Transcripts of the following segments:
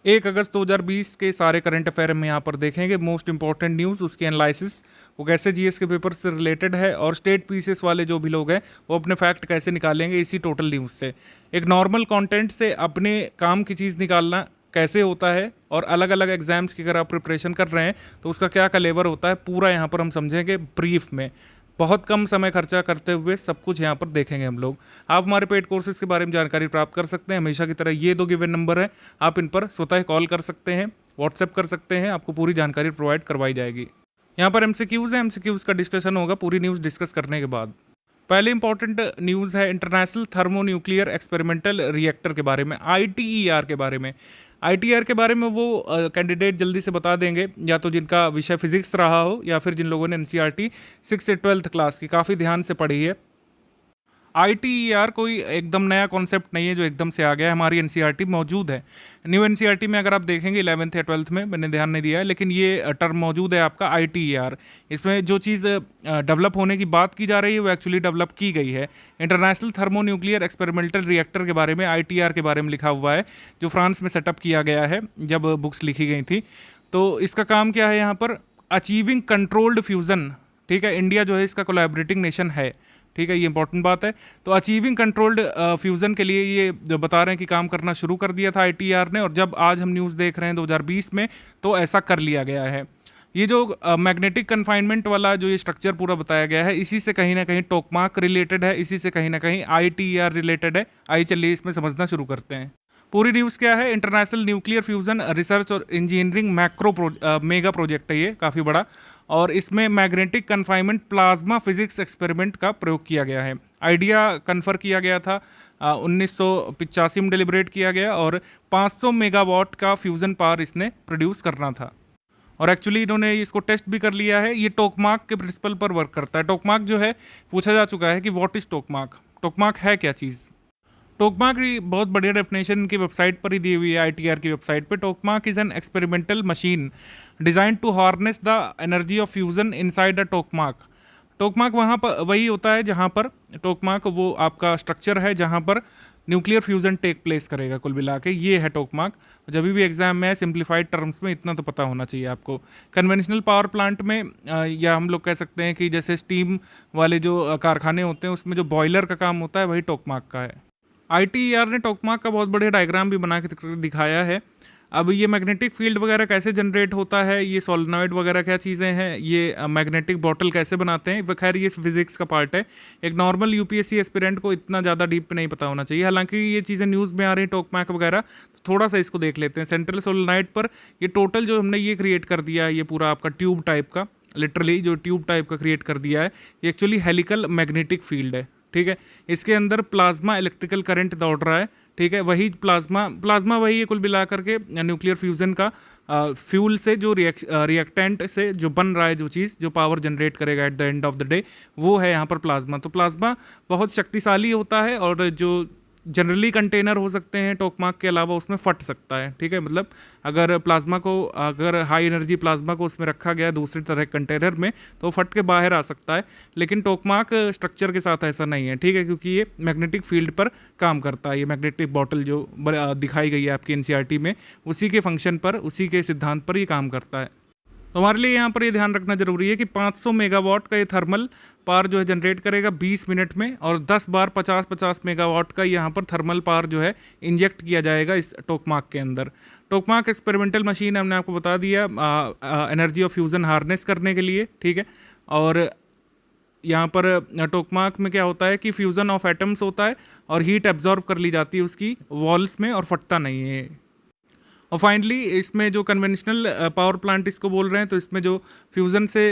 1 अगस्त 2020 के सारे current affair हम यहाँ पर देखेंगे। मोस्ट इंपॉर्टेंट न्यूज़, उसकी एनालिसिस, वो कैसे जीएस के पेपर से रिलेटेड है और स्टेट पीसीएस वाले जो भी लोग हैं वो अपने फैक्ट कैसे निकालेंगे इसी टोटल न्यूज़ से। एक नॉर्मल कंटेंट से अपने काम की चीज़ निकालना कैसे होता है और अलग अलग एग्जाम्स की अगर आप प्रिपरेशन कर रहे हैं तो उसका क्या कलेवर होता है, पूरा यहाँ पर हम समझेंगे ब्रीफ में। बहुत कम समय खर्चा करते हुए सब कुछ यहाँ पर देखेंगे हम लोग। आप हमारे पेड कोर्सेज के बारे में जानकारी प्राप्त कर सकते हैं हमेशा की तरह। ये 2 गिवन नंबर है, आप इन पर स्वतः कॉल कर सकते हैं, व्हाट्सएप कर सकते हैं, आपको पूरी जानकारी प्रोवाइड करवाई जाएगी। यहाँ पर एमसीक्यूज़ है, एमसीक्यूज़ का डिस्कशन होगा पूरी न्यूज़ डिस्कस करने के बाद। पहले इंपॉर्टेंट न्यूज़ है इंटरनेशनल थर्मोन्यूक्लियर एक्सपेरिमेंटल रिएक्टर के बारे में, आईटीईआर के बारे में। आईटीआर के बारे में वो कैंडिडेट जल्दी से बता देंगे, या तो जिनका विषय फिजिक्स रहा हो या फिर जिन लोगों ने एनसीईआरटी 6 से 12th क्लास की काफ़ी ध्यान से पढ़ी है। आईटीईआर कोई एकदम नया कॉन्सेप्ट नहीं है जो एकदम से आ गया है, हमारी एनसीईआरटी मौजूद है। न्यू एनसीईआरटी में अगर आप देखेंगे 11th या 12th में, मैंने ध्यान नहीं दिया है, लेकिन ये टर्म मौजूद है आपका आईटीईआर। इसमें जो चीज़ डेवलप होने की बात की जा रही है वो एक्चुअली डेवलप की गई है। इंटरनेशनल थर्मोन्यूक्लियर एक्सपेरिमेंटल रिएक्टर के बारे में, आईटीईआर के बारे में लिखा हुआ है, जो फ्रांस में सेटअप किया गया है जब बुक्स लिखी गई थी। तो इसका काम क्या है यहाँ पर, अचीविंग कंट्रोल्ड फ्यूज़न। ठीक है, इंडिया जो है इसका कोलैबोरेटिंग नेशन है। ठीक है, ये इंपॉर्टेंट बात है। तो अचीविंग कंट्रोल्ड फ्यूज़न के लिए ये जो बता रहे हैं कि काम करना शुरू कर दिया था आईटीआर ने, और जब आज हम न्यूज़ देख रहे हैं 2020 में तो ऐसा कर लिया गया है। ये जो मैग्नेटिक कन्फाइनमेंट वाला जो ये स्ट्रक्चर पूरा बताया गया है, इसी से कहीं ना कहीं टोकमाक रिलेटेड है, इसी से कहीं ना कहीं आईटीआर रिलेटेड है। आइए चलिए इसमें समझना शुरू करते हैं। पूरी न्यूज़ क्या है, इंटरनेशनल न्यूक्लियर फ्यूज़न रिसर्च और इंजीनियरिंग मेगा प्रोजेक्ट है ये, काफ़ी बड़ा, और इसमें magnetic confinement plasma physics experiment का प्रयोग किया गया है। आइडिया कन्फर किया गया था 1985 में डिलिब्रेट किया गया, और 500 मेगावाट का फ्यूज़न पावर इसने प्रोड्यूस करना था। और एक्चुअली इन्होंने इसको टेस्ट भी कर लिया है। ये टोकमाक के प्रिंसिपल पर वर्क करता है। टोकमाक जो है, पूछा जा चुका है कि व्हाट इज़ टोकमाक, टोकमाक है क्या चीज़। टोकमाक की बहुत बढ़िया डेफिनेशन इनकी वेबसाइट पर ही दी हुई है, आईटीआर की वेबसाइट पे। Tokamak is an experimental machine design to harness the energy of fusion inside a tokamak. Tokamak वहाँ पर वही होता है जहाँ पर टोकमाक वो आपका स्ट्रक्चर है जहाँ पर न्यूक्लियर फ्यूज़न टेक प्लेस करेगा। कुल मिला के ये है टोकमाक। जब भी एग्जाम में सिंप्लीफाइड टर्म्स में इतना तो पता होना चाहिए आपको। कन्वेंशनल पावर प्लांट में या हम लोग कह सकते हैं कि जैसे स्टीम वाले जो कारखाने होते हैं उसमें जो बॉयलर का काम होता है वही टोकमाक का है। आईटीईआर ने टोकमाक का बहुत बढ़िया डायग्राम भी बना के दिखाया है। अब ये मैग्नेटिक फील्ड वगैरह कैसे जनरेट होता है, ये सोलेनॉइड वगैरह क्या चीज़ें हैं, ये मैग्नेटिक बॉटल कैसे बनाते हैं, खैर ये फिजिक्स का पार्ट है। एक नॉर्मल यूपीएससी एस्पिरेंट को इतना ज़्यादा डीप नहीं पता होना चाहिए। हालांकि ये चीज़ें न्यूज़ में आ रही हैं टोकमाक वगैरह, तो थोड़ा सा इसको देख लेते हैं। सेंट्रल सोलेनॉइड पर ये टोटल जो हमने ये क्रिएट कर दिया है, ये पूरा आपका ट्यूब टाइप का, लिटरली जो ट्यूब टाइप का क्रिएट कर दिया है, ये एक्चुअली हेलिकल मैग्नेटिक फील्ड है। ठीक है, इसके अंदर प्लाज्मा इलेक्ट्रिकल करंट दौड़ रहा है। ठीक है, वही प्लाज्मा वही है कुल मिला करके न्यूक्लियर फ्यूज़न का फ्यूल से जो रिएक्टेंट से जो बन रहा है, जो चीज़ जो पावर जनरेट करेगा at the end of the day, वो है यहाँ पर प्लाज्मा। तो प्लाज्मा बहुत शक्तिशाली होता है, और जो जनरली कंटेनर हो सकते हैं टोकमाक के अलावा उसमें फट सकता है। ठीक है, मतलब अगर हाई एनर्जी प्लाज्मा को उसमें रखा गया दूसरी तरह कंटेनर में तो फट के बाहर आ सकता है, लेकिन टोकमाक स्ट्रक्चर के साथ ऐसा नहीं है। ठीक है, क्योंकि ये मैग्नेटिक फील्ड पर काम करता है। ये मैग्नेटिक बॉटल जो दिखाई गई है आपकी एनसीईआरटी में, उसी के फंक्शन पर, उसी के सिद्धांत पर ये काम करता है। तो हमारे लिए यहाँ पर ये ध्यान रखना जरूरी है कि 500 मेगावाट का ये थर्मल पावर जो है जनरेट करेगा 20 मिनट में, और 10 बार 50-50 मेगावाट का यहाँ पर थर्मल पावर जो है इंजेक्ट किया जाएगा इस टोकमाक के अंदर। टोकमाक एक्सपेरिमेंटल मशीन हमने आपको बता दिया एनर्जी ऑफ फ्यूज़न हार्नेस करने के लिए। ठीक है, और यहाँ पर टोकमाक में क्या होता है कि फ्यूज़न ऑफ एटम्स होता है और हीट एब्जॉर्ब कर ली जाती है उसकी वॉल्स में, और फटता नहीं है। और फाइनली इसमें जो कन्वेंशनल पावर प्लांट इसको बोल रहे हैं, तो इसमें जो फ्यूज़न से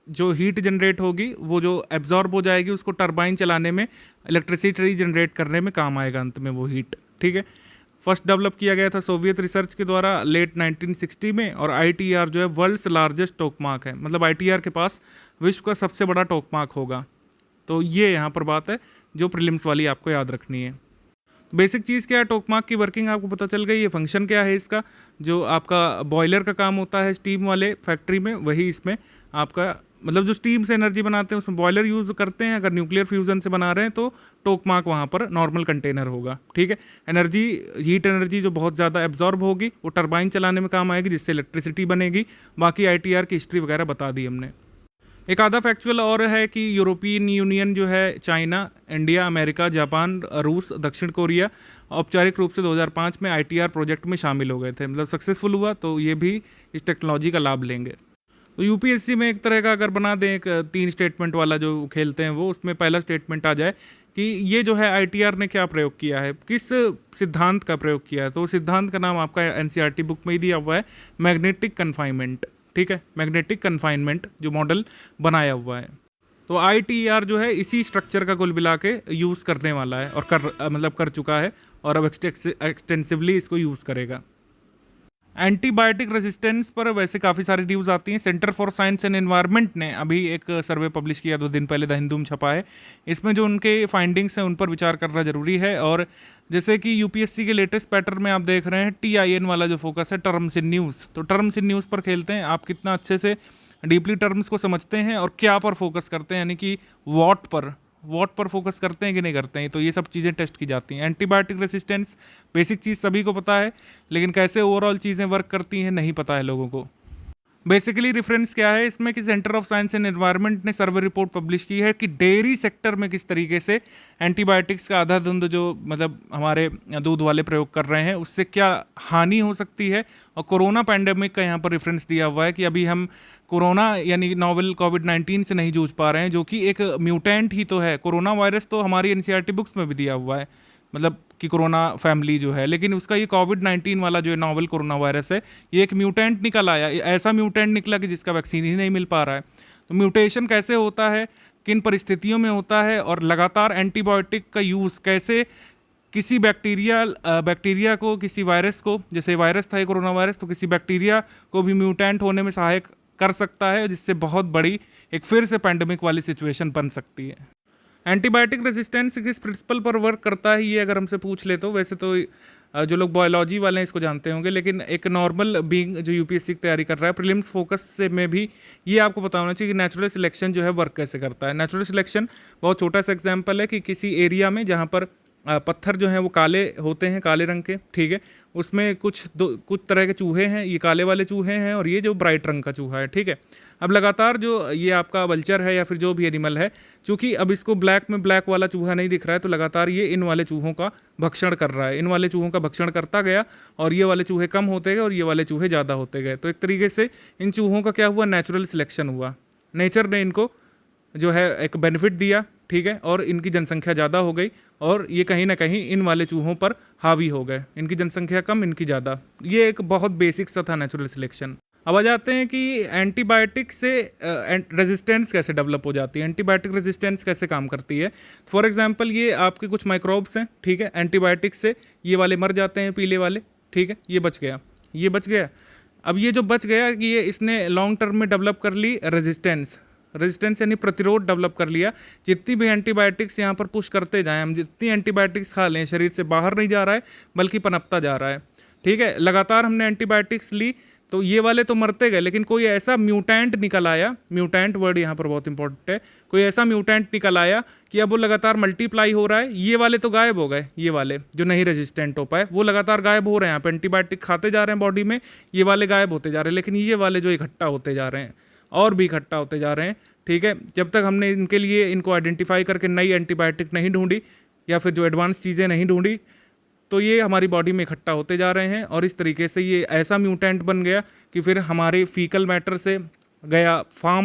जो हीट जनरेट होगी वो जो एब्जॉर्ब हो जाएगी, उसको टरबाइन चलाने में, इलेक्ट्रिसिटी जनरेट करने में काम आएगा अंत में वो हीट। ठीक है, फर्स्ट डेवलप किया गया था सोवियत रिसर्च के द्वारा लेट 1960 में, और आईटीआर जो है वर्ल्ड्स लार्जेस्ट टोकमाक है, मतलब आईटीआर के पास विश्व का सबसे बड़ा टोकमाक होगा। तो ये यहाँ पर बात है जो प्रीलिम्स वाली आपको याद रखनी है। बेसिक चीज़ क्या है, टोकमाक की वर्किंग आपको पता चल गई। ये फंक्शन क्या है इसका, जो आपका बॉयलर का काम होता है स्टीम वाले फैक्ट्री में, वही इसमें आपका मतलब जो स्टीम से एनर्जी बनाते हैं उसमें बॉयलर यूज़ करते हैं, अगर न्यूक्लियर फ्यूजन से बना रहे हैं तो टोकमाक वहाँ पर नॉर्मल कंटेनर होगा, ठीक है। एनर्जी, हीट एनर्जी जो बहुत ज़्यादा एब्जॉर्ब होगी वो टरबाइन चलाने में काम आएगी, जिससे इलेक्ट्रिसिटी बनेगी। बाकी आईटीआर की हिस्ट्री वगैरह बता दी हमने। एक आधा फैक्चुअल और है कि यूरोपियन यूनियन जो है, चाइना, इंडिया, अमेरिका, जापान, रूस, दक्षिण कोरिया औपचारिक रूप से 2005 में आईटीआर प्रोजेक्ट में शामिल हो गए थे, मतलब सक्सेसफुल हुआ, तो ये भी इस टेक्नोलॉजी का लाभ लेंगे। तो यूपीएससी में एक तरह का अगर बना दें, एक 3 स्टेटमेंट वाला जो खेलते हैं वो, उसमें पहला स्टेटमेंट आ जाए कि ये जो है आईटीआर ने क्या प्रयोग किया है, किस सिद्धांत का प्रयोग किया है। तो सिद्धांत का नाम आपका एनसीईआरटी बुक में ही दिया हुआ है, मैग्नेटिक कन्फाइनमेंट, ठीक है। मैग्नेटिक कन्फाइनमेंट जो मॉडल बनाया हुआ है, तो आईटीआर जो है इसी स्ट्रक्चर का कुल मिला के यूज़ करने वाला है, और मतलब कर चुका है, और अब एक्सटेंसिवली इसको यूज़ करेगा। एंटीबायोटिक रेजिस्टेंस पर वैसे काफ़ी सारी न्यूज़ आती हैं। Centre for science and environment ने अभी एक सर्वे पब्लिश किया 2 दिन पहले, द हिंदू में छपा है। इसमें जो उनके फाइंडिंग्स हैं उन पर विचार करना जरूरी है। और जैसे कि यूपीएससी के लेटेस्ट पैटर्न में आप देख रहे हैं, TIN वाला जो फोकस है, टर्म्स इन न्यूज़, तो टर्म्स इन न्यूज़ पर खेलते हैं, आप कितना अच्छे से डीपली टर्म्स को समझते हैं और क्या पर फोकस करते हैं, यानी कि वॉट पर फोकस करते हैं कि नहीं करते हैं। तो ये सब चीज़ें टेस्ट की जाती हैं। एंटीबायोटिक रेसिस्टेंस बेसिक चीज़ सभी को पता है, लेकिन कैसे ओवरऑल चीज़ें वर्क करती हैं नहीं पता है लोगों को। बेसिकली रेफरेंस क्या है इसमें कि centre of science and environment ने सर्वे रिपोर्ट पब्लिश की है कि डेयरी सेक्टर में किस तरीके से एंटीबायोटिक्स का आधाधुंध जो मतलब हमारे दूध वाले प्रयोग कर रहे हैं उससे क्या हानि हो सकती है। और कोरोना पैंडेमिक का यहाँ पर रेफरेंस दिया हुआ है कि अभी हम कोरोना यानी नोवेल कोविड-19 से नहीं जूझ पा रहे हैं, जो कि एक म्यूटेंट ही तो है। कोरोना वायरस तो हमारी एनसीईआरटी बुक्स में भी दिया हुआ है, मतलब कि कोरोना फैमिली जो है, लेकिन उसका ये कोविड-19 वाला जो नोवेल कोरोना वायरस है, ये एक म्यूटेंट निकल आया, ऐसा म्यूटेंट निकला कि जिसका वैक्सीन ही नहीं मिल पा रहा है। तो म्यूटेशन कैसे होता है, किन परिस्थितियों में होता है, और लगातार एंटीबायोटिक का यूज़ कैसे किसी बैक्टीरिया को, किसी वायरस को, जैसे वायरस था ये कोरोना वायरस, तो किसी बैक्टीरिया को भी म्यूटेंट होने में सहायक कर सकता है, जिससे बहुत बड़ी एक फिर से पैंडेमिक वाली सिचुएशन बन सकती है। एंटीबायोटिक रेजिस्टेंस किस प्रिंसिपल पर वर्क करता है, ये अगर हमसे पूछ ले तो वैसे तो जो लोग बायोलॉजी वाले हैं इसको जानते होंगे, लेकिन एक नॉर्मल बीइंग जो यूपीएससी की तैयारी कर रहा है, प्रीलिम्स फोकस से में भी ये आपको पता होना चाहिए कि नेचुरल सिलेक्शन जो है वर्क कैसे करता है। नेचुरल सिलेक्शन बहुत छोटा सा एग्जाम्पल है कि किसी एरिया में जहाँ पर पत्थर जो हैं वो काले होते हैं, काले रंग के, ठीक है, उसमें कुछ तरह के चूहे हैं, ये काले वाले चूहे हैं और ये जो ब्राइट रंग का चूहा है, ठीक है। अब लगातार जो ये आपका वल्चर है या फिर जो भी एनिमल है, चूंकि अब इसको ब्लैक में ब्लैक वाला चूहा नहीं दिख रहा है, तो लगातार ये इन वाले चूहों का भक्षण कर रहा है, इन वाले चूहों का भक्षण करता गया, और ये वाले चूहे कम होते गए और ये वाले चूहे ज़्यादा होते गए। तो एक तरीके से इन चूहों का क्या हुआ, नेचुरल सिलेक्शन हुआ, नेचर ने इनको जो है एक बेनिफिट दिया, ठीक है, और इनकी जनसंख्या ज़्यादा हो गई, और ये कहीं ना कहीं इन वाले चूहों पर हावी हो गए, इनकी जनसंख्या कम, इनकी ज़्यादा। ये एक बहुत बेसिक सा था नेचुरल सिलेक्शन। अब आ जाते हैं कि एंटीबायोटिक से रेजिस्टेंस कैसे डेवलप हो जाती है, एंटीबायोटिक रेजिस्टेंस कैसे काम करती है। फॉर एग्जांपल ये आपके कुछ माइक्रोब्स हैं, ठीक है, एंटीबायोटिक से ये वाले मर जाते हैं, पीले वाले, ठीक है, ये बच गया। अब ये जो बच गया कि ये इसने लॉन्ग टर्म में डेवलप कर ली रेजिस्टेंस यानी प्रतिरोध डेवलप कर लिया। जितनी भी एंटीबायोटिक्स यहाँ पर पुश करते जाएं हम, जितनी एंटीबायोटिक्स खा लें, शरीर से बाहर नहीं जा रहा है बल्कि पनपता जा रहा है, ठीक है। लगातार हमने एंटीबायोटिक्स ली तो ये वाले तो मरते गए, लेकिन कोई ऐसा म्यूटेंट निकल आया, म्यूटेंट वर्ड यहाँ पर बहुत इंपॉर्टेंट है, कोई ऐसा म्यूटेंट निकल आया कि अब वो लगातार मल्टीप्लाई हो रहा है। ये वाले तो गायब हो गए, ये वाले जो नहीं रेजिस्टेंट हो पाए वो लगातार गायब हो रहे हैं। आप एंटीबायोटिक खाते जा रहे हैं बॉडी में, ये वाले गायब होते जा रहे हैं, लेकिन ये वाले जो इकट्ठा होते जा रहे हैं और भी इकट्ठा होते जा रहे हैं, ठीक है। जब तक हमने इनके लिए इनको आइडेंटिफाई करके नई एंटीबायोटिक नहीं ढूंढी या फिर जो एडवांस चीज़ें नहीं ढूंढी, तो ये हमारी बॉडी में इकट्ठा होते जा रहे हैं, और इस तरीके से ये ऐसा म्यूटेंट बन गया कि फिर हमारे फीकल मैटर से गया फार्म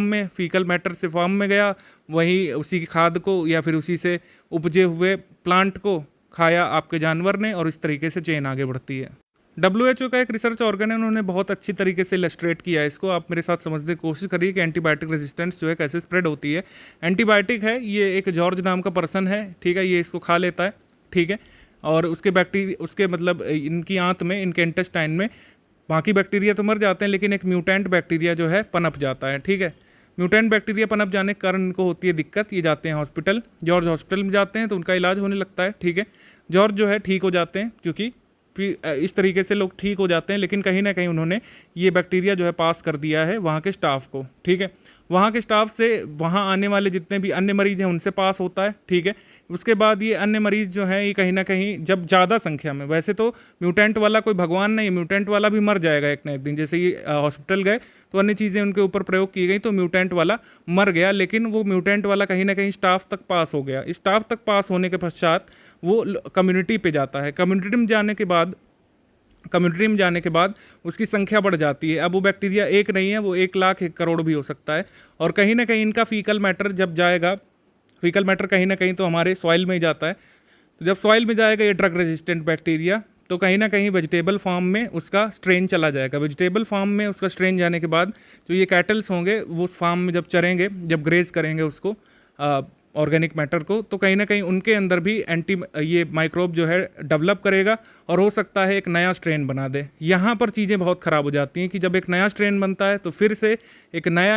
में गया, वहीं उसी की खाद को या फिर उसी से उपजे हुए प्लांट को खाया आपके जानवर ने, और इस तरीके से चेन आगे बढ़ती है। WHO का एक रिसर्च ऑर्गन है, उन्होंने बहुत अच्छी तरीके से इलस्ट्रेट किया है इसको। आप मेरे साथ समझने की कोशिश करिए कि एंटीबायोटिक रेजिस्टेंस जो है कैसे स्प्रेड होती है। एंटीबायोटिक है, ये एक जॉर्ज नाम का पर्सन है, ठीक है, ये इसको खा लेता है, ठीक है, और उसके मतलब इनकी आंत में, इनके इंटेस्टाइन में बाकी बैक्टीरिया तो मर जाते हैं, लेकिन एक म्यूटेंट बैक्टीरिया जो है पनप जाता है, ठीक है। म्यूटेंट बैक्टीरिया पनप जाने के कारण इनको होती है दिक्कत, ये जाते हैं हॉस्पिटल, जॉर्ज हॉस्पिटल में जाते हैं तो उनका इलाज होने लगता है, ठीक है। जॉर्ज जो है ठीक हो जाते हैं क्योंकि फिर इस तरीके से लोग ठीक हो जाते हैं। लेकिन कहीं ना कहीं उन्होंने ये बैक्टीरिया जो है पास कर दिया है वहाँ के स्टाफ को, ठीक है। वहाँ के स्टाफ से वहाँ आने वाले जितने भी अन्य मरीज हैं उनसे पास होता है, ठीक है। उसके बाद ये अन्य मरीज जो हैं ये कहीं ना कहीं जब ज़्यादा संख्या में, वैसे तो म्यूटेंट वाला कोई भगवान नहीं, म्यूटेंट वाला भी मर जाएगा एक ना एक दिन। जैसे ये हॉस्पिटल गए तो अन्य चीज़ें उनके ऊपर प्रयोग की गई तो म्यूटेंट वाला मर गया, लेकिन वो म्यूटेंट वाला कहीं ना कहीं स्टाफ तक पास हो गया। स्टाफ तक पास होने के पश्चात वो कम्युनिटी पे जाता है। कम्युनिटी में जाने के बाद उसकी संख्या बढ़ जाती है। अब वो बैक्टीरिया एक नहीं है, वो 1 लाख 1 करोड़ भी हो सकता है। और कहीं ना कहीं इनका फीकल मैटर जब जाएगा, फीकल मैटर कहीं ना कहीं तो हमारे सॉइल में ही जाता है। तो जब सॉइल में जाएगा ये ड्रग रेजिस्टेंट बैक्टीरिया, तो कहीं ना कहीं वेजिटेबल फार्म में उसका स्ट्रेन चला जाएगा। वेजिटेबल फार्म में उसका स्ट्रेन जाने के बाद जो ये कैटल्स होंगे वो उस फार्म में जब चरेंगे, जब ग्रेज करेंगे उसको ऑर्गेनिक मैटर को, तो कहीं ना कहीं उनके अंदर भी ये माइक्रोब जो है डेवलप करेगा और हो सकता है एक नया स्ट्रेन बना दे। यहाँ पर चीज़ें बहुत ख़राब हो जाती हैं कि जब एक नया स्ट्रेन बनता है तो फिर से एक नया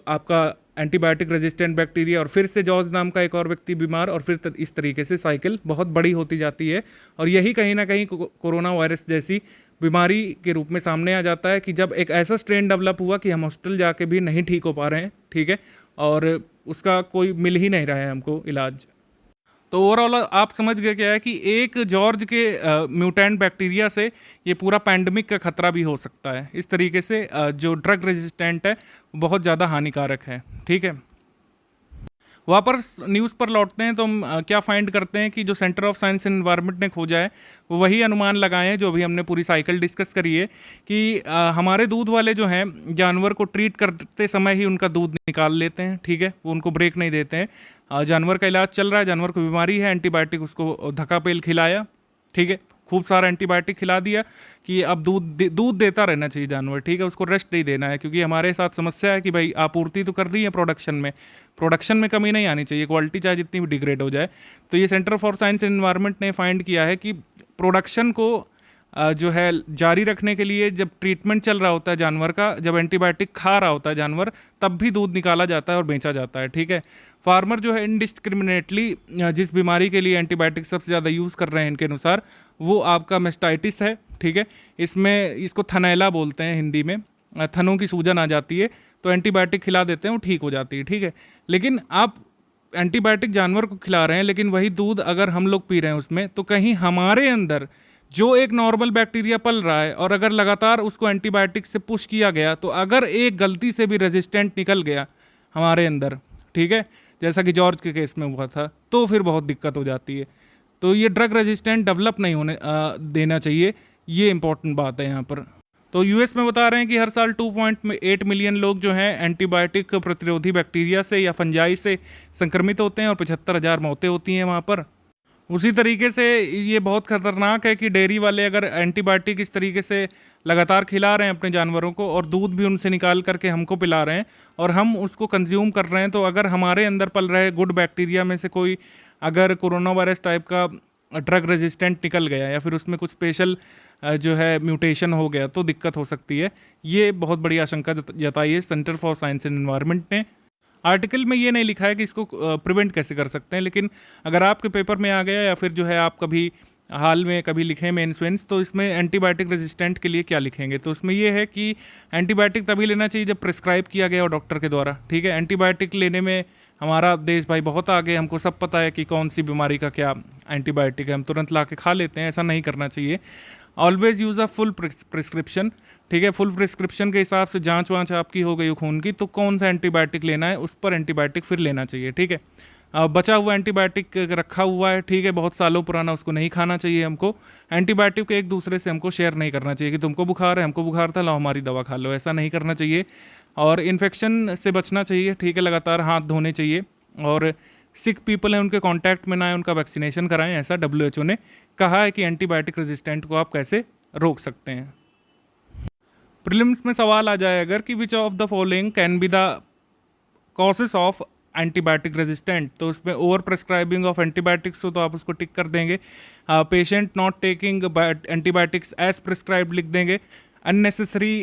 आपका एंटीबायोटिक रेजिस्टेंट बैक्टीरिया और फिर से जॉर्ज नाम का एक और व्यक्ति बीमार, और फिर इस तरीके से साइकिल बहुत बड़ी होती जाती है। और यही कहीं ना कहीं कोरोना वायरस जैसी बीमारी के रूप में सामने आ जाता है कि जब एक ऐसा स्ट्रेन डेवलप हुआ कि हम हॉस्पिटल जाके भी नहीं ठीक हो पा रहे हैं, ठीक है, और उसका कोई मिल ही नहीं रहा है हमको इलाज। तो ओवरऑल आप समझ गए क्या है कि एक जॉर्ज के म्यूटेंट बैक्टीरिया से ये पूरा पैंडमिक का खतरा भी हो सकता है। इस तरीके से जो ड्रग रेजिस्टेंट है बहुत ज़्यादा हानिकारक है, ठीक है। वापस न्यूज़ पर लौटते हैं तो हम क्या फाइंड करते हैं कि जो centre of science and environment ने खोजा है वो वही अनुमान लगाए हैं जो अभी हमने पूरी साइकिल डिस्कस करी है कि हमारे दूध वाले जो हैं जानवर को ट्रीट करते समय ही उनका दूध निकाल लेते हैं, ठीक है, वो उनको ब्रेक नहीं देते हैं। जानवर का इलाज चल रहा है, जानवर को बीमारी है, एंटीबायोटिक उसको धक्का-पेल खिलाया, ठीक है, खूब सारा एंटीबायोटिक खिला दिया कि अब दूध देता रहना चाहिए जानवर, ठीक है, उसको रेस्ट नहीं देना है। क्योंकि हमारे साथ समस्या है कि भाई आपूर्ति तो कर रही है प्रोडक्शन में कमी नहीं आनी चाहिए, क्वालिटी चाहे जितनी भी डिग्रेड हो जाए। तो ये centre for science and environment ने फाइंड किया है कि प्रोडक्शन को जो है जारी रखने के लिए जब ट्रीटमेंट चल रहा होता है जानवर का, जब एंटीबायोटिक खा रहा होता है जानवर, तब भी दूध निकाला जाता है और बेचा जाता है, ठीक है। फार्मर जो है इनडिस्क्रिमिनेटली जिस बीमारी के लिए एंटीबायोटिक सबसे ज़्यादा यूज़ कर रहे हैं इनके अनुसार, वो आपका मेस्टाइटिस है, ठीक है। इसमें इसको थनैला बोलते हैं हिंदी में, थनों की सूजन आ जाती है तो एंटीबायोटिक खिला देते हैं, वो ठीक हो जाती है, ठीक है। लेकिन आप एंटीबायोटिक जानवर को खिला रहे हैं लेकिन वही दूध अगर हम लोग पी रहे हैं उसमें, तो कहीं हमारे अंदर जो एक नॉर्मल बैक्टीरिया पल रहा है और अगर लगातार उसको एंटीबायोटिक से पुश किया गया, तो अगर एक गलती से भी रेजिस्टेंट निकल गया हमारे अंदर, ठीक है, जैसा कि जॉर्ज के केस में हुआ था, तो फिर बहुत दिक्कत हो जाती है। तो ये ड्रग रेजिस्टेंट डेवलप नहीं होने देना चाहिए, ये इंपॉर्टेंट बात है यहाँ पर। तो यूएस में बता रहे हैं कि हर साल 2.8 मिलियन लोग जो हैं एंटीबायोटिक प्रतिरोधी बैक्टीरिया से या फंजाई से संक्रमित होते हैं और 75,000 मौतें होती हैं वहाँ पर। उसी तरीके से ये बहुत खतरनाक है कि डेयरी वाले अगर एंटीबायोटिक इस तरीके से लगातार खिला रहे हैं अपने जानवरों को और दूध भी उनसे निकाल करके हमको पिला रहे हैं और हम उसको कंज्यूम कर रहे हैं, तो अगर हमारे अंदर पल रहे गुड बैक्टीरिया में से कोई अगर कोरोना वायरस टाइप का ड्रग रेजिस्टेंट निकल गया या फिर उसमें कुछ स्पेशल जो है म्यूटेशन हो गया तो दिक्कत हो सकती है। ये बहुत बड़ी आशंका जताई है centre for science and environment ने। आर्टिकल में ये नहीं लिखा है कि इसको प्रिवेंट कैसे कर सकते हैं, लेकिन अगर आपके पेपर में आ गया या फिर जो है आप कभी हाल में कभी लिखें मेंस तो इसमें एंटीबायोटिक रेजिस्टेंट के लिए क्या लिखेंगे, तो उसमें ये है कि एंटीबायोटिक तभी लेना चाहिए जब प्रिस्क्राइब किया गया हो डॉक्टर के द्वारा, ठीक है। एंटीबायोटिक लेने में हमारा देश भाई बहुत आगे, हमको सब पता है कि कौन सी बीमारी का क्या एंटीबायोटिक है, हम तुरंत ला के खा लेते हैं, ऐसा नहीं करना चाहिए। Always use a full prescription, ठीक है। फुल प्रिस्क्रिप्शन के हिसाब से जांच वाँच आपकी हो गई खून की, तो कौन सा एंटीबायोटिक लेना है उस पर एंटीबायोटिक फिर लेना चाहिए, ठीक है। बचा हुआ एंटीबायोटिक रखा हुआ है, ठीक है, बहुत सालों पुराना, उसको नहीं खाना चाहिए हमको। एंटीबायोटिक एक दूसरे से हमको शेयर नहीं करना चाहिए कि तुमको बुखार है, हमको बुखार था, लाओ हमारी दवा खा लो, ऐसा नहीं करना चाहिए। और इन्फेक्शन से बचना चाहिए, ठीक है, लगातार हाथ धोने चाहिए और सिक पीपल हैं उनके कांटेक्ट में ना आए, उनका वैक्सीनेशन कराएं, ऐसा WHO ने कहा है कि एंटीबायोटिक रेजिस्टेंट को आप कैसे रोक सकते हैं। प्रीलिम्स में सवाल आ जाए अगर कि which of the following can be the causes of antibiotic resistant, तो उसमें ओवर प्रेस्क्राइबिंग ऑफ एंटीबायोटिक्स हो तो आप उसको टिक कर देंगे। Patient not taking antibiotics as prescribed लिख देंगे। Unnecessary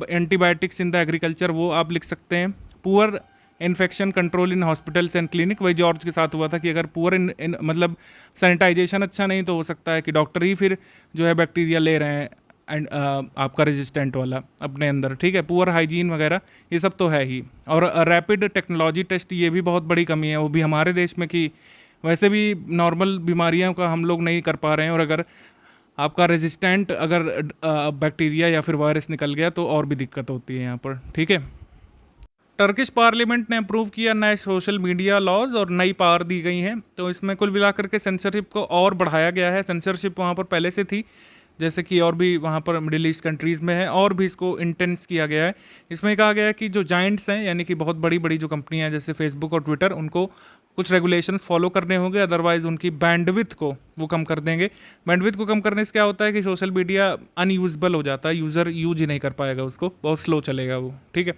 antibiotics in the agriculture वो आप लिख सकते हैं। Poor infection control in hospitals and clinic, वही जॉर्ज के साथ हुआ था कि अगर पुअर मतलब सैनिटाइजेशन अच्छा नहीं तो हो सकता है कि डॉक्टर ही फिर जो है बैक्टीरिया ले रहे हैं एंड आपका रेजिस्टेंट वाला अपने अंदर, ठीक है। पुअर हाइजीन वगैरह ये सब तो है ही। और रैपिड टेक्नोलॉजी टेस्ट, ये भी बहुत बड़ी कमी है, वो भी हमारे देश में, कि वैसे भी नॉर्मल बीमारियों का हम लोग नहीं कर पा रहे हैं, और अगर आपका रेजिस्टेंट अगर बैक्टीरिया या फिर वायरस निकल गया तो और भी दिक्कत होती है यहाँ पर, ठीक है। टर्किश पार्लियामेंट ने अप्रूव किया नए सोशल मीडिया लॉज और नई पावर दी गई हैं। तो इसमें कुल मिलाकर के सेंसरशिप को और बढ़ाया गया है। सेंसरशिप वहाँ पर पहले से थी, जैसे कि और भी वहाँ पर मिडिल ईस्ट कंट्रीज़ में है, और भी इसको इंटेंस किया गया है। इसमें कहा गया है कि जो जाइंट्स हैं, यानी कि बहुत बड़ी बड़ी जो कंपनियाँ हैं जैसे फेसबुक और ट्विटर, उनको कुछ रेगुलेशंस फॉलो करने होंगे, अदरवाइज उनकी बैंडविड्थ को वो कम कर देंगे। बैंडविड्थ को कम करने से क्या होता है कि सोशल मीडिया अनयूजेबल हो जाता है, यूज़र यूज ही नहीं कर पाएगा उसको, बहुत स्लो चलेगा वो, ठीक है।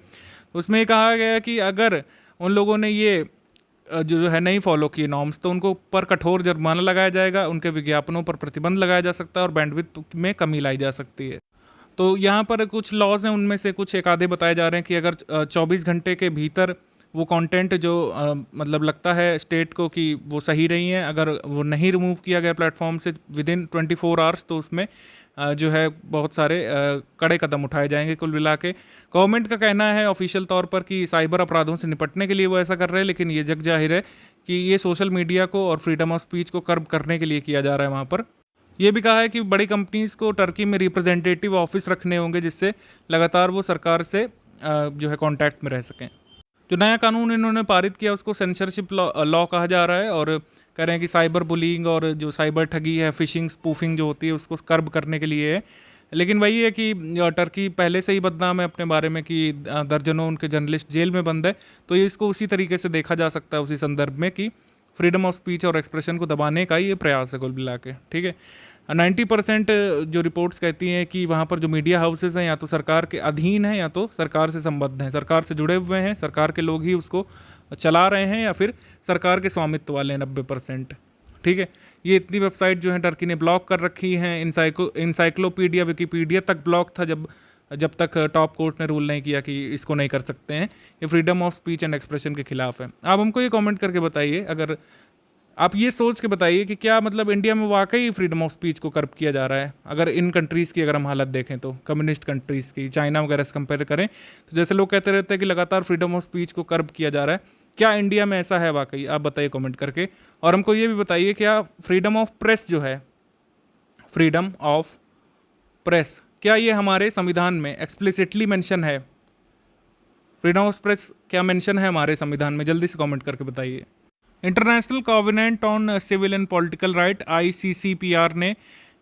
तो उसमें ये कहा गया है कि अगर उन लोगों ने ये जो है नहीं फॉलो किए नॉर्म्स, तो उनको पर कठोर जुर्माना लगाया जाएगा, उनके विज्ञापनों पर प्रतिबंध लगाया जा सकता है और बैंडविड्थ में कमी लाई जा सकती है। तो यहाँ पर कुछ लॉज हैं, उनमें से कुछ एक आधे बताए जा रहे हैं कि अगर 24 घंटे के भीतर वो कंटेंट जो मतलब लगता है स्टेट को कि वो सही नहीं है, अगर वो नहीं रिमूव किया गया प्लेटफॉर्म से विद इन 24 आवर्स, तो उसमें जो है बहुत सारे कड़े कदम उठाए जाएंगे। कुल मिला के गवर्नमेंट का कहना है ऑफिशियल तौर पर कि साइबर अपराधों से निपटने के लिए वो ऐसा कर रहे हैं, लेकिन ये जग जाहिर है कि ये सोशल मीडिया को और फ्रीडम ऑफ स्पीच को कर्ब करने के लिए किया जा रहा है वहाँ पर। ये भी कहा है कि बड़ी कंपनीज़ को टर्की में रिप्रेजेंटेटिव ऑफिस रखने होंगे, जिससे लगातार वो सरकार से जो है कांटेक्ट में रह सकें। जो नया कानून इन्होंने पारित किया उसको सेंसरशिप लॉ कहा जा रहा है, और कह रहे हैं कि साइबर बुलिंग और जो साइबर ठगी है, फिशिंग, स्पूफिंग जो होती है, उसको कर्ब करने के लिए है। लेकिन वही है कि टर्की पहले से ही बदनाम है अपने बारे में कि दर्जनों उनके जर्नलिस्ट जेल में बंद है, तो ये इसको उसी तरीके से देखा जा सकता है, उसी संदर्भ में कि फ्रीडम ऑफ स्पीच और एक्सप्रेशन को दबाने का ये प्रयास है कुल मिला के, ठीक है। 90% जो रिपोर्ट्स कहती हैं कि वहाँ पर जो मीडिया हाउसेस हैं या तो सरकार के अधीन हैं या तो सरकार से संबद्ध हैं, सरकार से जुड़े हुए हैं, सरकार के लोग ही उसको चला रहे हैं, या फिर सरकार के स्वामित्व वाले हैं 90%, ठीक है। ये इतनी वेबसाइट जो है टर्की ने ब्लॉक कर रखी हैं। इंसाइक्लोपीडिया, विकीपीडिया तक ब्लॉक था जब तक टॉप कोर्ट ने रूल नहीं किया कि इसको नहीं कर सकते हैं। ये freedom of speech and expression के खिलाफ है। आप हमको ये कमेंट करके बताइए, अगर आप ये सोच के बताइए कि क्या मतलब इंडिया में वाकई फ्रीडम ऑफ स्पीच को कर्ब किया जा रहा है। अगर इन कंट्रीज़ की अगर हम हालत देखें तो कम्युनिस्ट कंट्रीज़ की, चाइना वगैरह से कंपेयर करें, तो जैसे लोग कहते रहते हैं कि लगातार फ्रीडम ऑफ स्पीच को कर्ब किया जा रहा है, क्या इंडिया में ऐसा है वाकई? आप बताइए कमेंट करके। और हमको ये भी बताइए क्या फ्रीडम ऑफ प्रेस जो है, फ्रीडम ऑफ प्रेस, क्या ये हमारे संविधान में एक्सप्लिसिटली मेंशन है? फ्रीडम ऑफ प्रेस क्या मेंशन है हमारे संविधान में? जल्दी से कमेंट करके बताइए। International covenant on civil and political right, ICCPR ने,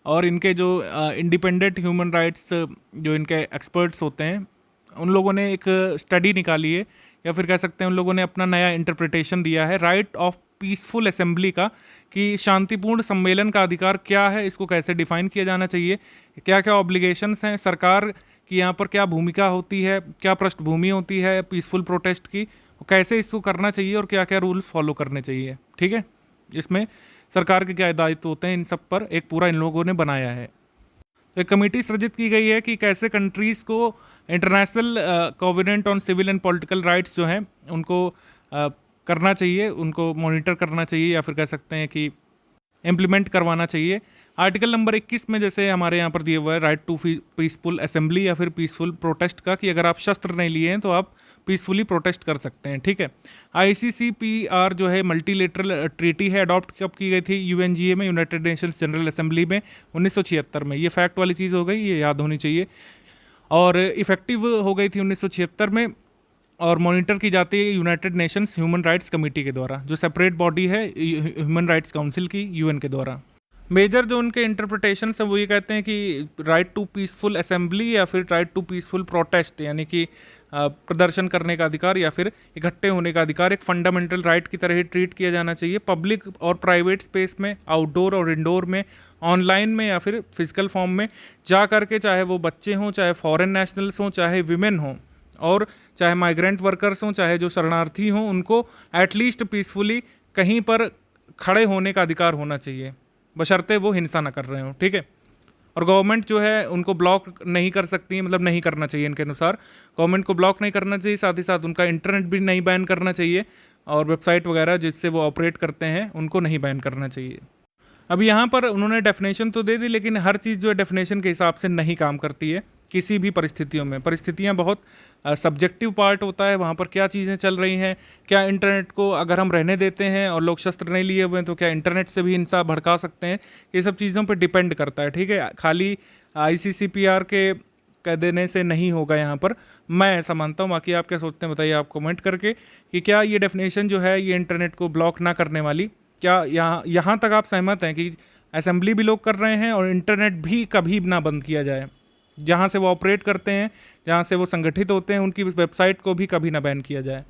और इनके जो इंडिपेंडेंट ह्यूमन राइट्स जो इनके एक्सपर्ट्स होते हैं, उन लोगों ने एक स्टडी निकाली है, या फिर कह सकते हैं उन लोगों ने अपना नया इंटरप्रिटेशन दिया है राइट ऑफ पीसफुल असेंबली का, कि शांतिपूर्ण सम्मेलन का अधिकार क्या है, इसको कैसे डिफाइन किया जाना चाहिए, क्या क्या ऑब्लिगेशंस हैं सरकार की, यहाँ पर क्या भूमिका होती है, क्या पृष्ठभूमि होती है पीसफुल प्रोटेस्ट की, कैसे इसको करना चाहिए, और क्या क्या रूल्स फॉलो करने चाहिए, ठीक है। इसमें सरकार के क्या दायित्व होते हैं, इन सब पर एक पूरा इन लोगों ने बनाया है। तो एक कमेटी सृजित की गई है कि कैसे कंट्रीज़ को international covenant on civil and political rights जो हैं उनको करना चाहिए, उनको मॉनिटर करना चाहिए, या फिर कह सकते हैं कि इम्प्लीमेंट करवाना चाहिए। आर्टिकल नंबर 21 में जैसे हमारे यहाँ पर दिया हुआ है राइट टू पीसफुल असेंबली या फिर पीसफुल प्रोटेस्ट का, कि अगर आप शस्त्र नहीं लिए हैं तो आप पीसफुली प्रोटेस्ट कर सकते हैं, ठीक है। ICCPR जो है मल्टीलेटरल ट्रीटी है, अडॉप्ट कब की गई थी? UNGA में, यूनाइटेड नेशंस जनरल असेंबली में 1976 में। ये फैक्ट वाली चीज़ हो गई, ये याद होनी चाहिए। और इफेक्टिव हो गई थी 1976 में, और मॉनिटर की जाती है United Nations human rights committee के द्वारा, जो सेपरेट बॉडी है ह्यूमन राइट्स काउंसिल की, UN के द्वारा। मेजर जो उनके इंटरप्रिटेशन है वो ये कहते हैं कि राइट टू पीसफुल असेंबली या फिर राइट टू पीसफुल प्रोटेस्ट, यानी कि प्रदर्शन करने का अधिकार या फिर इकट्ठे होने का अधिकार एक फंडामेंटल राइट की तरह ही ट्रीट किया जाना चाहिए। पब्लिक और प्राइवेट स्पेस में, आउटडोर और इंडोर में, ऑनलाइन में या फिर फिजिकल फॉर्म में जा करके, चाहे वो बच्चे हों, चाहे फॉरेन नेशनल्स हों, चाहे विमेन हों, और चाहे माइग्रेंट वर्कर्स हों, चाहे जो शरणार्थी हों, उनको एटलीस्ट पीसफुली कहीं पर खड़े होने का अधिकार होना चाहिए, बशर्ते वो हिंसा न कर रहे हों, ठीक है। और गवर्नमेंट जो है उनको ब्लॉक नहीं कर सकती है, मतलब नहीं करना चाहिए इनके अनुसार। गवर्नमेंट को ब्लॉक नहीं करना चाहिए, साथ ही साथ उनका इंटरनेट भी नहीं बैन करना चाहिए, और वेबसाइट वगैरह जिससे वो ऑपरेट करते हैं उनको नहीं बैन करना चाहिए। अब यहाँ पर उन्होंने डेफिनेशन तो दे दी, लेकिन हर चीज़ जो है डेफिनेशन के हिसाब से नहीं काम करती है किसी भी परिस्थितियों में। परिस्थितियाँ बहुत सब्जेक्टिव पार्ट होता है, वहाँ पर क्या चीज़ें चल रही हैं, क्या इंटरनेट को अगर हम रहने देते हैं और लोग शस्त्र नहीं लिए हुए हैं तो क्या इंटरनेट से भी हिंसा भड़का सकते हैं, ये सब चीज़ों पर डिपेंड करता है। ठीक है, खाली ICCPR के कह देने से नहीं होगा यहाँ पर, मैं ऐसा मानता हूँ। बाकी आप क्या सोचते हैं बताइए आप कमेंट करके, कि क्या ये डेफिनेशन जो है ये इंटरनेट को ब्लॉक ना करने वाली, क्या यहाँ तक आप सहमत हैं कि असेंबली भी लोग कर रहे हैं और इंटरनेट भी कभी ना बंद किया जाए, जहाँ से वो ऑपरेट करते हैं, जहाँ से वो संगठित होते हैं, उनकी वेबसाइट को भी कभी ना बैन किया जाए?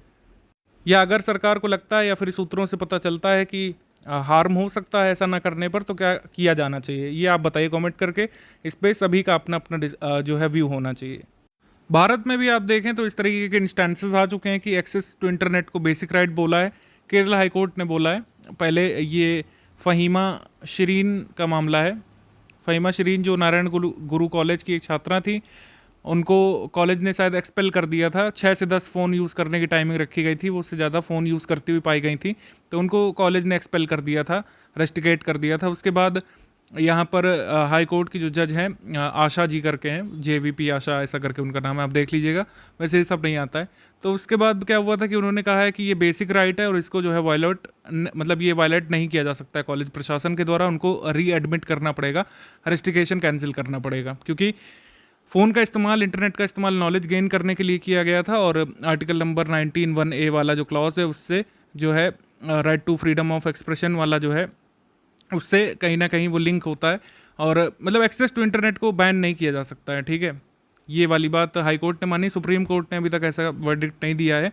या अगर सरकार को लगता है या फिर सूत्रों से पता चलता है कि हार्म हो सकता है ऐसा ना करने पर, तो क्या किया जाना चाहिए, ये आप बताइए कमेंट करके। इस पर सभी का अपना अपना जो है व्यू होना चाहिए। भारत में भी आप देखें तो इस तरीके के इंस्टेंसेस आ चुके हैं कि एक्सेस टू इंटरनेट को बेसिक राइट बोला है, केरला हाईकोर्ट ने बोला है। पहले ये फ़हीमा शरीन का मामला है। फ़हीमा शरीन जो नारायण गुरु कॉलेज की एक छात्रा थी, उनको कॉलेज ने शायद एक्सपेल कर दिया था। 6 से 10 फ़ोन यूज़ करने की टाइमिंग रखी गई थी, वो उससे ज़्यादा फ़ोन यूज़ करती हुई पाई गई थी, तो उनको कॉलेज ने एक्सपेल कर दिया था, रस्टिकेट कर दिया था। उसके बाद यहाँ पर हाई कोर्ट की जो जज हैं आशा जी करके हैं, JVP आशा ऐसा करके उनका नाम है, आप देख लीजिएगा, वैसे ये सब नहीं आता है। तो उसके बाद क्या हुआ था कि उन्होंने कहा है कि ये बेसिक राइट है और इसको जो है मतलब ये वायलेट नहीं किया जा सकता है। कॉलेज प्रशासन के द्वारा उनको रीएडमिट करना पड़ेगा, रस्टिकेशन कैंसिल करना पड़ेगा, क्योंकि फ़ोन का इस्तेमाल, इंटरनेट का इस्तेमाल नॉलेज गेन करने के लिए किया गया था। और आर्टिकल नंबर 19(1)(a) वाला जो क्लॉज है, उससे जो है right to freedom of expression वाला जो है, उससे कहीं ना कहीं वो लिंक होता है, और मतलब एक्सेस टू इंटरनेट को बैन नहीं किया जा सकता है। ठीक है, ये वाली बात हाई कोर्ट ने मानी, सुप्रीम कोर्ट ने अभी तक ऐसा वर्डिक्ट नहीं दिया है।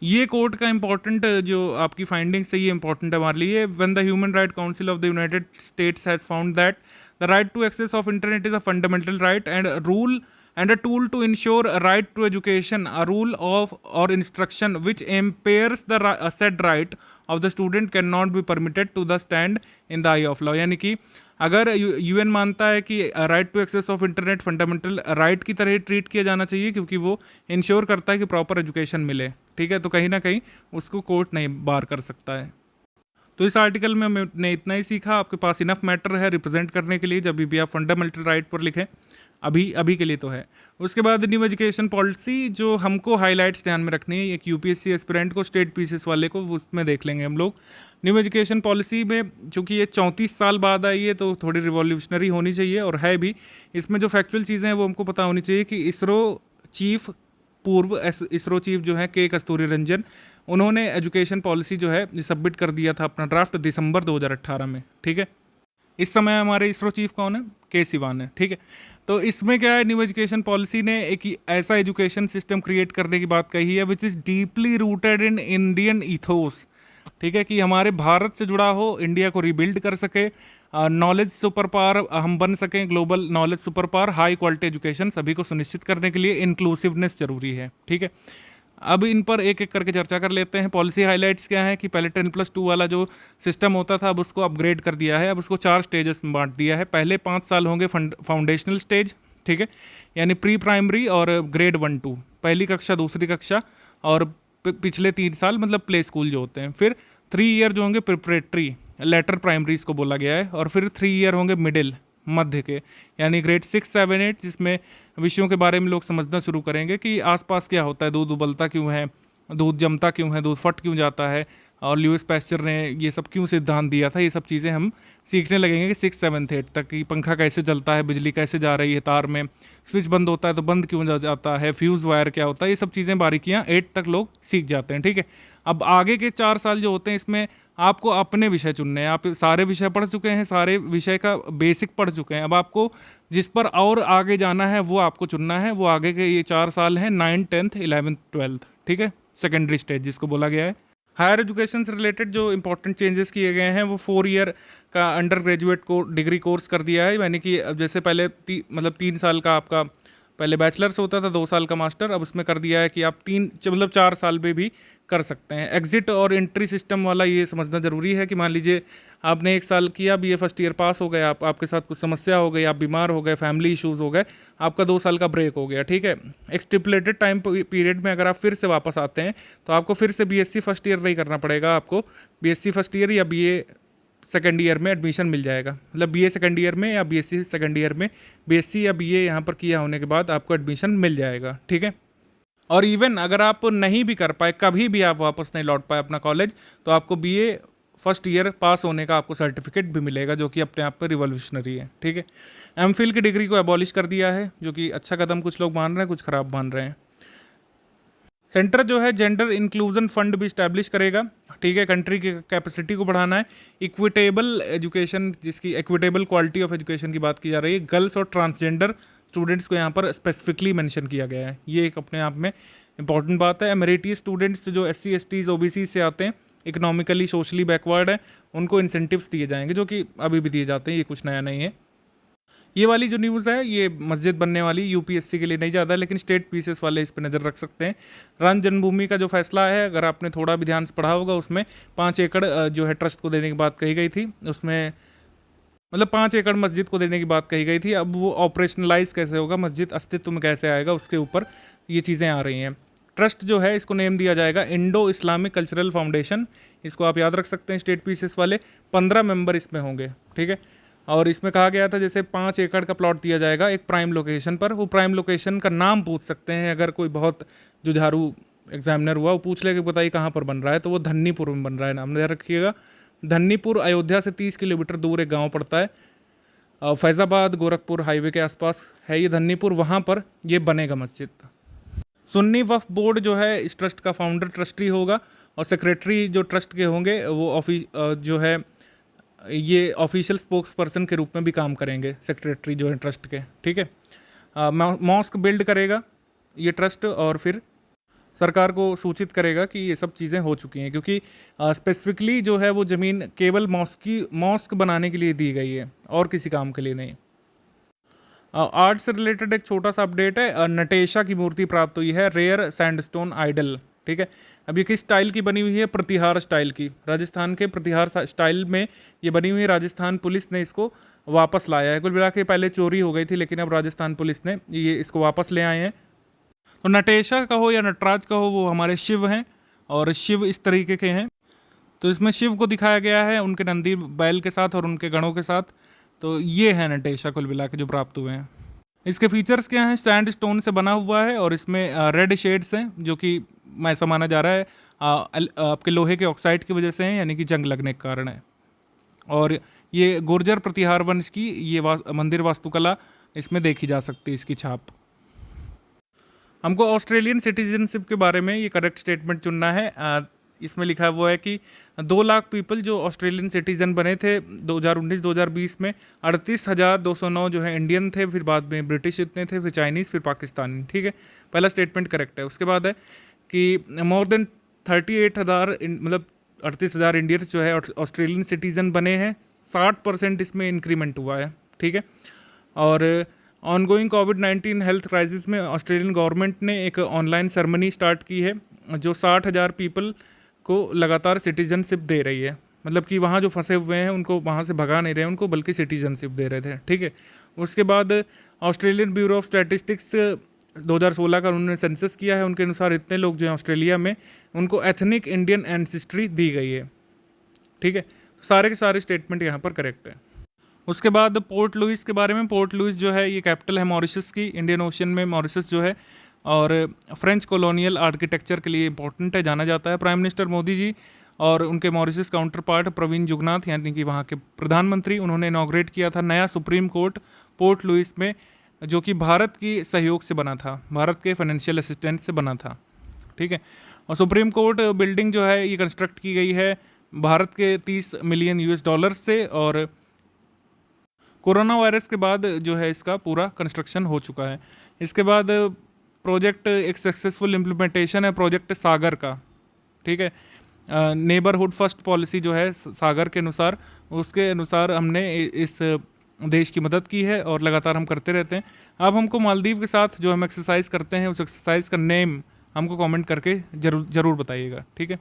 ये कोर्ट का इंपॉर्टेंट जो आपकी फाइंडिंग्स है, ये इंपॉर्टेंट है हमारे लिए। When the Human Right Council of the United States has found that the right to access of internet is a fundamental right and rule and a tool to ensure a right to education, a rule of or instruction which impairs the said right of the student cannot be permitted to the stand in the eye of law। यानी कि अगर UN मानता है कि right to access of internet fundamental right की तरह treat किया जाना चाहिए, क्योंकि वो इंश्योर करता है कि प्रॉपर एजुकेशन मिले, ठीक है, तो कहीं ना कहीं उसको कोर्ट नहीं बार कर सकता है। तो इस आर्टिकल में हमने इतना ही सीखा। आपके पास इनफ मैटर है रिप्रेजेंट करने के लिए, जब भी आप फंडामेंटल राइट पर लिखें, अभी के लिए तो है। उसके बाद न्यू एजुकेशन पॉलिसी, जो हमको हाइलाइट्स ध्यान में रखनी है, एक UPSC एस्पिरेंट को, स्टेट पीसीएस वाले को, उसमें देख लेंगे हम लोग। न्यू एजुकेशन पॉलिसी में चूंकि ये 34 साल बाद आई है, तो थोड़ी रिवॉल्यूशनरी होनी चाहिए, और है भी। इसमें जो फैक्चुअल चीज़ें हैं वो हमको पता होनी चाहिए कि पूर्व इसरो चीफ जो है के कस्तूरी रंजन, उन्होंने एजुकेशन पॉलिसी जो है सबमिट कर दिया था अपना ड्राफ्ट दिसंबर 2018 में। ठीक है, इस समय हमारे इसरो चीफ कौन है? के सिवान है। ठीक है, तो इसमें क्या है, न्यू एजुकेशन पॉलिसी ने एक ऐसा एजुकेशन सिस्टम क्रिएट करने की बात कही है which is deeply rooted in Indian ethos. ठीक है, कि हमारे भारत से जुड़ा हो, इंडिया को रिबिल्ड कर सके, नॉलेज सुपर पावर हम बन सकें, global knowledge super power, high quality education सभी को सुनिश्चित करने के लिए इंक्लूसिवनेस जरूरी है। ठीक है, अब इन पर एक एक करके चर्चा कर लेते हैं। पॉलिसी हाइलाइट्स क्या है कि पहले 10+2 वाला जो सिस्टम होता था, अब उसको अपग्रेड कर दिया है, अब उसको 4 स्टेजेस में बांट दिया है। पहले 5 साल होंगे फाउंडेशनल स्टेज, ठीक है, यानी प्री प्राइमरी और ग्रेड 1-2, पहली कक्षा, दूसरी कक्षा, और पिछले 3 साल मतलब प्ले स्कूल जो होते हैं। फिर 3 ईयर जो होंगे प्रिपरेटरी, लेटर प्राइमरीज को बोला गया है, और फिर 3 ईयर होंगे मिडिल, मध्य के, यानी ग्रेड 6, 7, 8, जिसमें विषयों के बारे में लोग समझना शुरू करेंगे कि आसपास क्या होता है, दूध उबलता क्यों है, दूध जमता क्यों है, दूध फट क्यों जाता है, और ल्यूइस पैस्चर ने ये सब क्यों सिद्धांत दिया था। ये सब चीज़ें हम सीखने लगेंगे कि 6, 7, 8 तक, कि पंखा कैसे चलता है, बिजली कैसे जा रही है तार में, स्विच बंद होता है तो बंद क्यों जाता है, फ्यूज़ वायर क्या होता है, ये सब चीज़ें बारीकियाँ 8 तक लोग सीख जाते हैं। ठीक है, अब आगे के 4 साल जो होते हैं, इसमें आपको अपने विषय चुनने हैं। आप सारे विषय पढ़ चुके हैं, सारे विषय का बेसिक पढ़ चुके हैं, अब आपको जिस पर और आगे जाना है वो आपको चुनना है। वो आगे के ये 4 साल हैं, 9th, 10th, 11th, 12th। ठीक है, सेकेंडरी स्टेज जिसको बोला गया है। हायर एजुकेशन से रिलेटेड जो इंपॉर्टेंट चेंजेस किए गए हैं, वो 4 ईयर का अंडर ग्रेजुएट को डिग्री कोर्स कर दिया है। यानी कि अब जैसे पहले मतलब 3 साल का आपका पहले बैचलर से होता था 2 साल का मास्टर, अब उसमें कर दिया है कि आप 4 साल में भी कर सकते हैं। एग्जिट और एंट्री सिस्टम वाला ये समझना ज़रूरी है कि मान लीजिए आपने 1 साल किया, बीए फर्स्ट ईयर पास हो गए, आपके साथ कुछ समस्या हो गई, आप बीमार हो गए, फैमिली इश्यूज़ हो गए, आपका 2 साल का ब्रेक हो गया, ठीक है। एक स्टिपुलेटेड टाइम पीरियड में अगर आप फिर से वापस आते हैं तो आपको फिर से बीएससी फर्स्ट ईयर नहीं करना पड़ेगा, आपको बीएससी फर्स्ट ईयर या बीए सेकेंड ईयर में एडमिशन मिल जाएगा। मतलब बीए सेकेंड ईयर में या बीएससी सेकेंड ईयर में बीएससी या बीए यहाँ पर किया होने के बाद आपको एडमिशन मिल जाएगा, ठीक है। और इवन अगर आप नहीं भी कर पाए, कभी भी आप वापस नहीं लौट पाए अपना कॉलेज, तो आपको बीए फर्स्ट ईयर पास होने का आपको सर्टिफिकेट भी मिलेगा, जो कि अपने आप पर रिवॉल्यूशनरी है, ठीक है। एमफिल की डिग्री को एबॉलिश कर दिया है, जो कि अच्छा कदम कुछ लोग मान रहे हैं, कुछ खराब मान रहे हैं। सेंटर जो है जेंडर इंक्लूजन फंड भी स्टैब्लिश करेगा, ठीक है। कंट्री की कैपेसिटी को बढ़ाना है। इक्विटेबल एजुकेशन, जिसकी इक्विटेबल क्वालिटी ऑफ एजुकेशन की बात की जा रही है, गर्ल्स और ट्रांसजेंडर स्टूडेंट्स को यहाँ पर स्पेसिफिकली मेंशन किया गया है। ये एक अपने आप में इंपॉर्टेंट बात है। एमेरिटियस स्टूडेंट्स जो SC STs OBC से आते हैं, इकोनॉमिकली सोशली बैकवर्ड है, उनको इंसेंटिव्स दिए जाएंगे, जो कि अभी भी दिए जाते हैं, ये कुछ नया नहीं है। ये वाली जो न्यूज़ है ये मस्जिद बनने वाली यूपीएससी के लिए नहीं ज़्यादा, लेकिन स्टेट पीसेस वाले इस पर नज़र रख सकते हैं। राम जन्मभूमि का जो फैसला है, अगर आपने थोड़ा भी ध्यान से पढ़ा होगा, उसमें 5 एकड़ जो है ट्रस्ट को देने की बात कही गई थी। उसमें मतलब 5 एकड़ मस्जिद को देने की बात कही गई थी। अब वो ऑपरेशनलाइज कैसे होगा, मस्जिद अस्तित्व में कैसे आएगा, उसके ऊपर ये चीज़ें आ रही हैं। ट्रस्ट जो है इसको नेम दिया जाएगा इंडो इस्लामिक कल्चरल फाउंडेशन। इसको आप याद रख सकते हैं, स्टेट पीसेस वाले 15 मेंबर इसमें होंगे, ठीक है। और इसमें कहा गया था जैसे 5 एकड़ का प्लॉट दिया जाएगा एक प्राइम लोकेशन पर। वो प्राइम लोकेशन का नाम पूछ सकते हैं, अगर कोई बहुत जुझारू एग्जामिनर हुआ वो पूछ ले कि बताइए कहाँ पर बन रहा है, तो वो धन्नीपुर में बन रहा है, नाम याद रखिएगा। धन्नीपुर अयोध्या से 30 किलोमीटर दूर एक गाँव पड़ता है, फैज़ाबाद गोरखपुर हाईवे के आसपास है ये धन्नीपुर, वहाँ पर ये बनेगा मस्जिद। सुन्नी वक्फ बोर्ड जो है इस ट्रस्ट का फाउंडर ट्रस्टी होगा, और सेक्रेटरी जो ट्रस्ट के होंगे वो जो है ये ऑफिशियल स्पोक्स पर्सन के रूप में भी काम करेंगे, सेक्रेटरी जो है ट्रस्ट के, ठीक है। मॉस्क बिल्ड करेगा ये ट्रस्ट, और फिर सरकार को सूचित करेगा कि ये सब चीज़ें हो चुकी हैं, क्योंकि स्पेसिफिकली जो है वो ज़मीन केवल मॉस्क बनाने के लिए दी गई है, और किसी काम के लिए नहीं। आर्ट से रिलेटेड एक छोटा सा अपडेट है। नटेशा की मूर्ति प्राप्त हुई है, रेयर सैंडस्टोन आइडल, ठीक है। अब ये किस स्टाइल की बनी हुई है? प्रतिहार स्टाइल की। राजस्थान के प्रतिहार स्टाइल में ये बनी हुई है। राजस्थान पुलिस ने इसको वापस लाया है। कुल मिला के पहले चोरी हो गई थी, लेकिन अब राजस्थान पुलिस ने ये इसको वापस ले आए हैं। तो नटेशा कहो या नटराज कहो, वो हमारे शिव हैं, और शिव इस तरीके के हैं। तो इसमें शिव को दिखाया गया है उनके नंदी बैल के साथ और उनके गणों के साथ। तो ये है नटेशा कुल मिला के जो प्राप्त हुए हैं। इसके फीचर्स क्या हैं? सैंड स्टोन से बना हुआ है, और इसमें रेड शेड्स हैं, जो कि ऐसा माना जा रहा है आपके लोहे के ऑक्साइड की वजह से हैं, यानी कि जंग लगने के कारण है। और ये गुर्जर प्रतिहार वंश की ये मंदिर वास्तुकला इसमें देखी जा सकती है, इसकी छाप। हमको ऑस्ट्रेलियन सिटीजनशिप के बारे में ये करेक्ट स्टेटमेंट चुनना है। इसमें लिखा हुआ है कि 2 लाख पीपल जो ऑस्ट्रेलियन सिटीजन बने थे 2019-2020 में, 38,209 जो है इंडियन थे, फिर बाद में ब्रिटिश इतने थे, फिर चाइनीज़, फिर पाकिस्तानी, ठीक है। पहला स्टेटमेंट करेक्ट है। उसके बाद है कि मोर देन 38,000 मतलब 38,000 इंडियंस जो है ऑस्ट्रेलियन सिटीजन बने हैं। 60% इसमें इंक्रीमेंट हुआ है, ठीक है। और ऑनगोइंग कोविड-19 हेल्थ क्राइसिस में ऑस्ट्रेलियन गवर्नमेंट ने एक ऑनलाइन सेरेमनी स्टार्ट की है, जो 60,000 पीपल को लगातार सिटीजनशिप दे रही है। मतलब कि वहाँ जो फंसे हुए हैं उनको वहाँ से भगा नहीं रहे उनको, बल्कि सिटीजनशिप दे रहे थे, ठीक है। उसके बाद ऑस्ट्रेलियन ब्यूरो ऑफ स्टैटिस्टिक्स 2016 का उन्होंने सेंसस किया है। उनके अनुसार इतने लोग जो हैं ऑस्ट्रेलिया में, उनको एथनिक इंडियन एंसेस्ट्री दी गई है, ठीक है। सारे के सारे स्टेटमेंट यहाँ पर करेक्ट है। उसके बाद पोर्ट लुइस के बारे में। पोर्ट लुइस जो है ये कैपिटल है मॉरिशस की। इंडियन ओशन में मॉरिशस जो है, और फ्रेंच कॉलोनियल आर्किटेक्चर के लिए इंपॉर्टेंट है, जाना जाता है। प्राइम मिनिस्टर मोदी जी और उनके Mauritius counterpart Pravind Jugnauth, यानी कि वहाँ के प्रधानमंत्री, उन्होंने इनॉग्रेट किया था नया सुप्रीम कोर्ट पोर्ट लुइस में, जो कि भारत की सहयोग से बना था, भारत के फाइनेंशियल असिस्टेंस से बना था, ठीक है। और सुप्रीम कोर्ट बिल्डिंग जो है ये कंस्ट्रक्ट की गई है भारत के $30 मिलियन से, और कोरोना वायरस के बाद जो है इसका पूरा कंस्ट्रक्शन हो चुका है। इसके बाद प्रोजेक्ट एक सक्सेसफुल इम्प्लीमेंटेशन है प्रोजेक्ट सागर का, ठीक है। नेबरहुड फर्स्ट पॉलिसी जो है सागर के अनुसार, उसके अनुसार हमने इस देश की मदद की है और लगातार हम करते रहते हैं। अब हमको मालदीव के साथ जो हम एक्सरसाइज करते हैं उस एक्सरसाइज का नेम हमको कमेंट करके जरूर बताइएगा, ठीक है।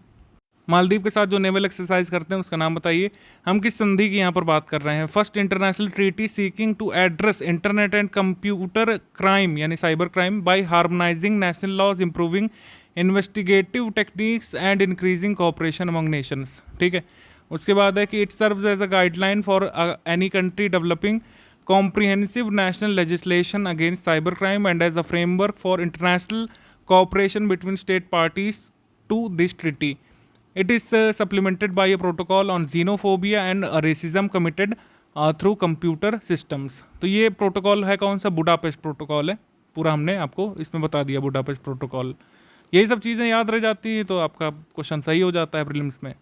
मालदीव के साथ जो नेवल एक्सरसाइज करते हैं उसका नाम बताइए। हम किस संधि की यहाँ पर बात कर रहे हैं? First international treaty seeking to address internet and computer crime यानी cyber crime by harmonising national laws, improving investigative techniques and increasing cooperation among nations, ठीक है। उसके बाद है कि it serves as a guideline for any country developing comprehensive national legislation against cyber crime and as a framework for international cooperation between state parties to this treaty. It is supplemented by a protocol on xenophobia and racism committed through computer systems. तो ये protocol है कौन सा? Budapest protocol है। पूरा हमने आपको इसमें बता दिया बुडापेस्ट प्रोटोकॉल। यही सब चीज़ें याद रह जाती हैं तो आपका क्वेश्चन सही हो जाता है प्रीलिम्स में।